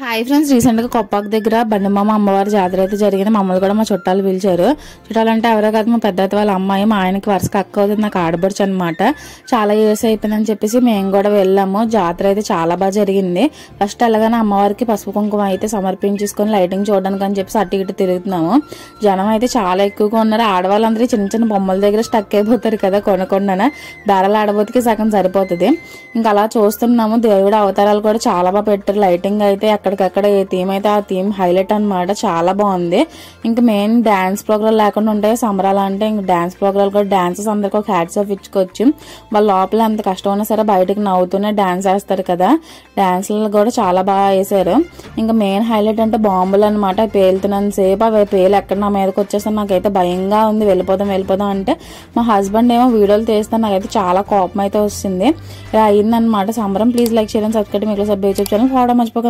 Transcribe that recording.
Hi friends, recent గా కొప్పాక దగ్గర బండిమామ అమ్మవారి జాతర అయితే జరిగింది. మమ్మల్ని కూడా మా చుట్టాలు పిలిచారు. చుట్టాలంటే ఎవరో కాదు, మా పెద్దత్త వాళ్ళ అమ్మాయి, మా ఆయనకి వరుసగా అక్క అవుతుంది, నాకు ఆడబడుచు అనమాట. చాలా ఇయర్స్ అయిపోయిందని చెప్పేసి మేము కూడా వెళ్ళాము. జాతర అయితే చాలా బాగా జరిగింది. ఫస్ట్ వెళ్ళగానే అమ్మవారికి పసుపు కుంకుమ అయితే సమర్పించుకొని లైటింగ్ చూడడానికి అని చెప్పేసి అటు ఇటు తిరుగుతున్నాము. జనం అయితే చాలా ఎక్కువగా ఉన్నారు. ఆడవాళ్ళందరూ చిన్న చిన్న బొమ్మల దగ్గర స్టక్ అయిపోతారు కదా, కొనకుండా బేరలు ఆడబోతుకి సగం సరిపోతుంది. ఇంకా అలా చూస్తున్నాము. దేవుడు అవతారాలు కూడా చాలా బాగా పెట్టారు. లైటింగ్ అయితే అక్కడికక్కడ ఏ థీమ్ అయితే ఆ థీమ్ హైలైట్ అనమాట, చాలా బాగుంది. ఇంకా మెయిన్ డాన్స్ ప్రోగ్రామ్ లేకుండా ఉంటాయి సంబరాలు అంటే. ఇంకా డాన్స్ ప్రోగ్రామ్ కూడా డాన్సెస్ అందరికి ఒక హ్యాట్స్ ఆఫ్ ఇచ్చుకోవచ్చు. వాళ్ళ లోపల ఎంత కష్టం ఉన్నా సరే బయటకు నవ్వుతూనే డాన్స్ వేస్తారు కదా. డాన్స్లు కూడా చాలా బాగా వేసారు. ఇంకా మెయిన్ హైలైట్ అంటే బాంబులు అనమాట. పేలుతున్నంత సేపు అవి పేలు ఎక్కడ నా మీదకి వచ్చేస్తాను, నాకైతే భయంగా ఉంది. వెళ్ళిపోదాం అంటే మా హస్బెండ్ ఏమో వీడియోలు తీస్తాను, నాకైతే చాలా కోపం అయితే వస్తుంది. ఇలా అయిందనమాట సంబరం. ప్లీజ్ లైక్ చేయండి, సబ్స్క్రైబ్ మీకు యూట్యూబ్ ఛానల్ ఫాలో మర్చిపోకండి.